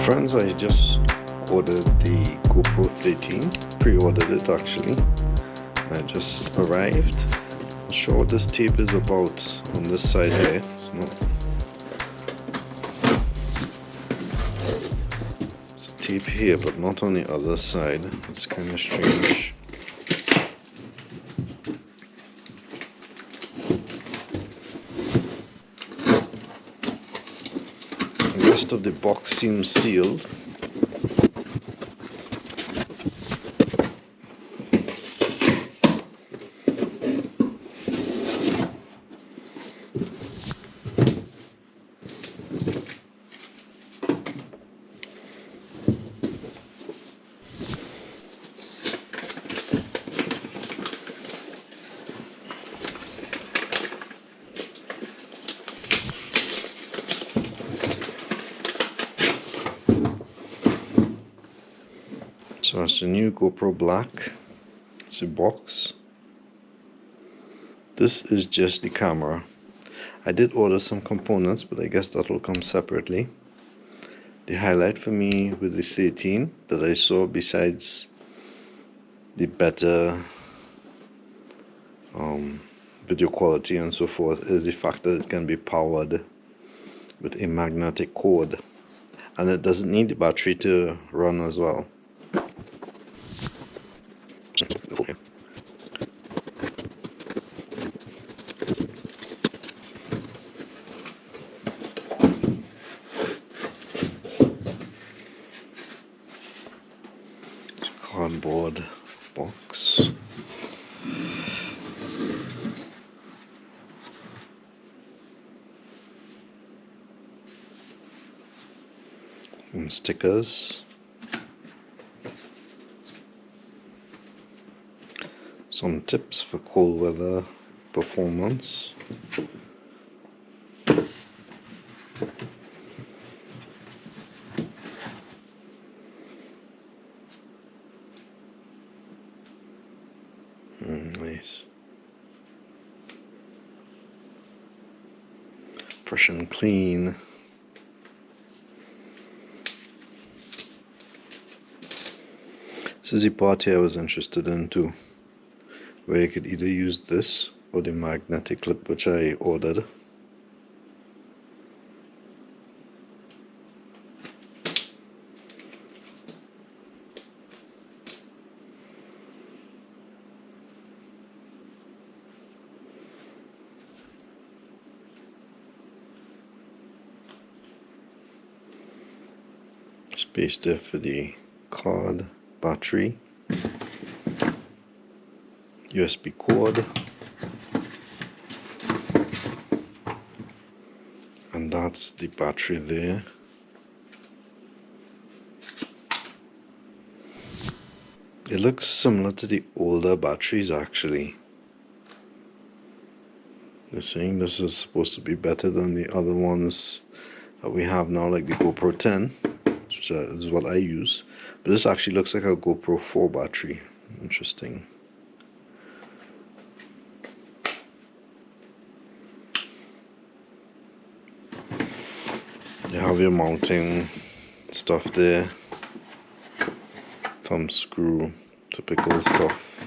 Friends, I just ordered the Gopro 13, pre-ordered it actually. I just arrived. Not sure what this tape is about on this side here. It's a tape here, but not on the other side. It's kind of strange. The rest of the box seems sealed. So it's a new GoPro Black. It's a box. This is just the camera. I did order some components, but I guess that will come separately. The highlight for me with the 13 that I saw, besides the better video quality and so forth, is the fact that it can be powered with a magnetic cord, and it doesn't need the battery to run as well. Cardboard box. Some stickers. Some tips for cold weather performance. Nice. Fresh and clean. This is the part here I was interested in too, where you could either use this or the magnetic clip, which I ordered. Space there for the card, battery, USB cord, and that's the battery there. It looks similar to the older batteries actually. They're saying this is supposed to be better than the other ones that we have now, like the GoPro 10, which is what I use. But this actually looks like a GoPro 4 battery. Interesting. You have your mounting stuff there. Thumb screw, typical stuff.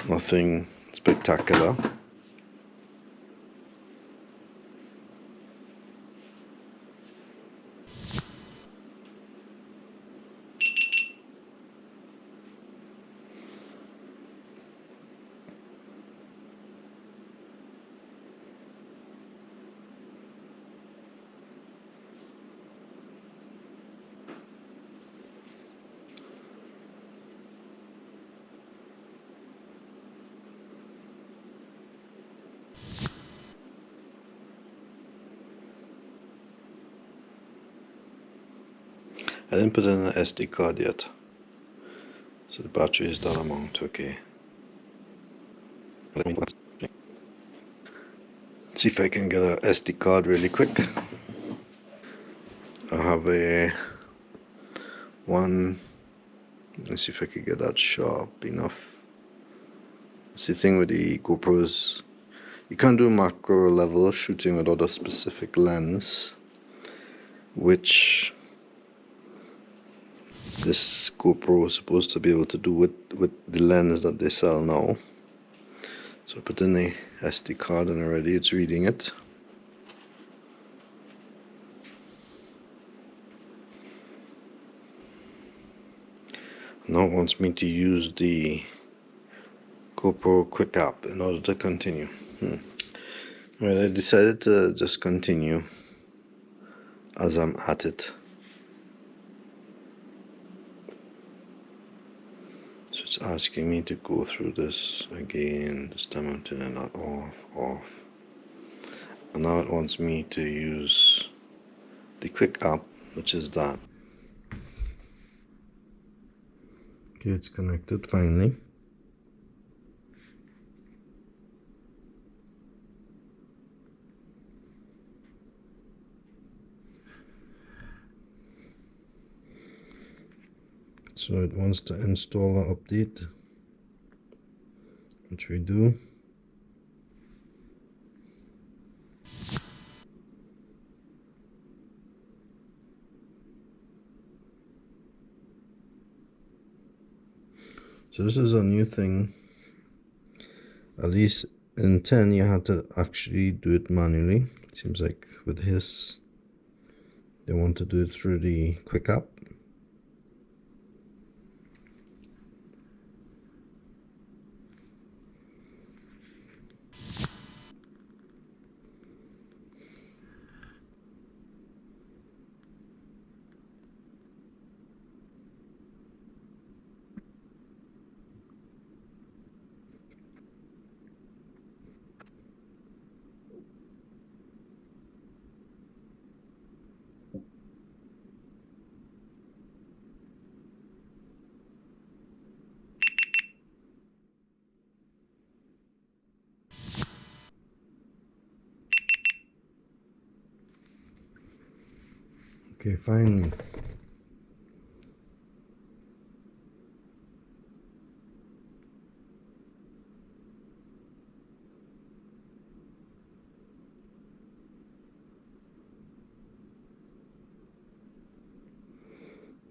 Nothing spectacular. I didn't put in an SD card yet, so the battery is that amount. Okay. Let's see if I can get a SD card really quick. I have a one. Let's see if I can get that sharp enough. It's the thing with the GoPros, you can't do macro level shooting without a specific lens, which this GoPro is supposed to be able to do with the lens that they sell now. So I put in the SD card and already it's reading it. Now it wants me to use the GoPro Quick app in order to continue. Right, I decided to just continue as I'm at it. So it's asking me to go through this again. This time I'm turning that off. And now it wants me to use the Quick app, which is that. Okay, it's connected finally. So it wants to install an update, which we do. So this is a new thing. At least in 10 you had to actually do it manually. It seems like with his they want to do it through the Quick app. Okay, finally.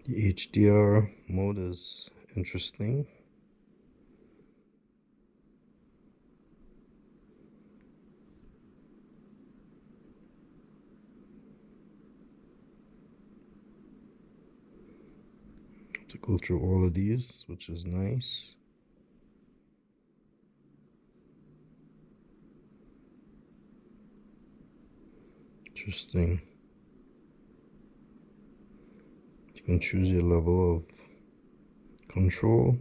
The HDR mode is interesting. To go through all of these, which is nice. Interesting. You can choose your level of control.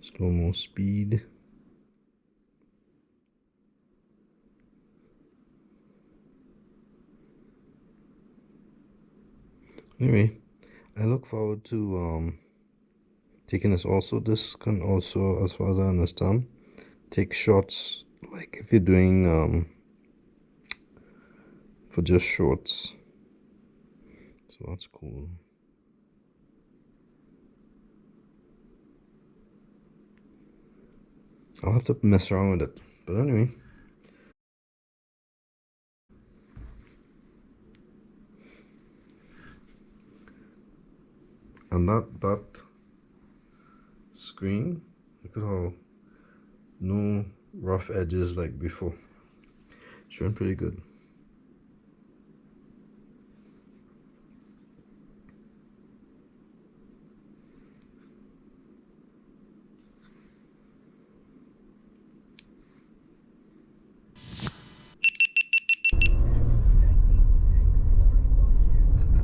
Slow-mo speed. Anyway, I look forward to taking this. Also, this can also, as far as I understand, take shots like if you're doing for just shorts. So that's cool. I'll have to mess around with it, but anyway. And that screen, look at how no rough edges like before. It's showing pretty good.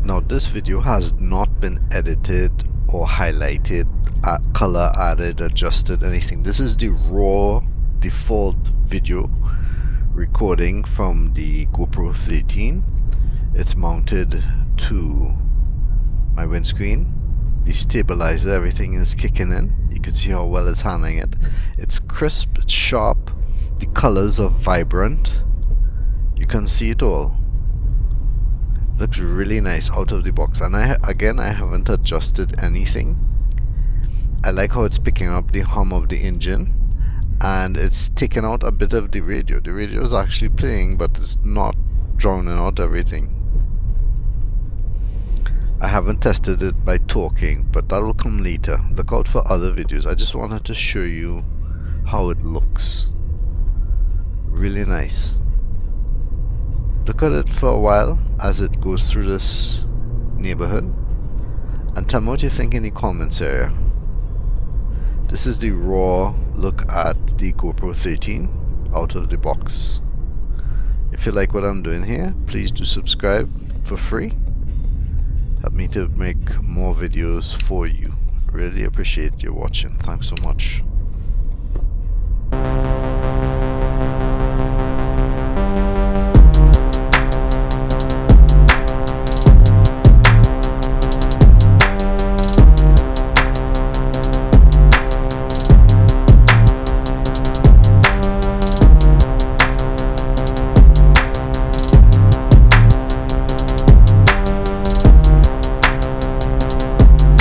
Now this video has not been edited or highlighted, color added, adjusted, anything. This is the raw default video recording from the GoPro 13. It's mounted to my windscreen. The stabilizer, everything is kicking in. You can see how well it's handling it. It's crisp, it's sharp, the colors are vibrant. You can see it all. Looks really nice out of the box, and I haven't adjusted anything. I like how it's picking up the hum of the engine, and it's taken out a bit of the radio. The radio is actually playing, but it's not drowning out everything. I haven't tested it by talking, but that will come later. Look out for other videos. I just wanted to show you how it looks. Really nice. Look at it for a while as it goes through this neighborhood, and tell me what you think in the comments area. This is the raw look at the GoPro 13 out of the box. If you like what I'm doing here, please do subscribe for free. Help me to make more videos for you. Really appreciate you watching. Thanks so much.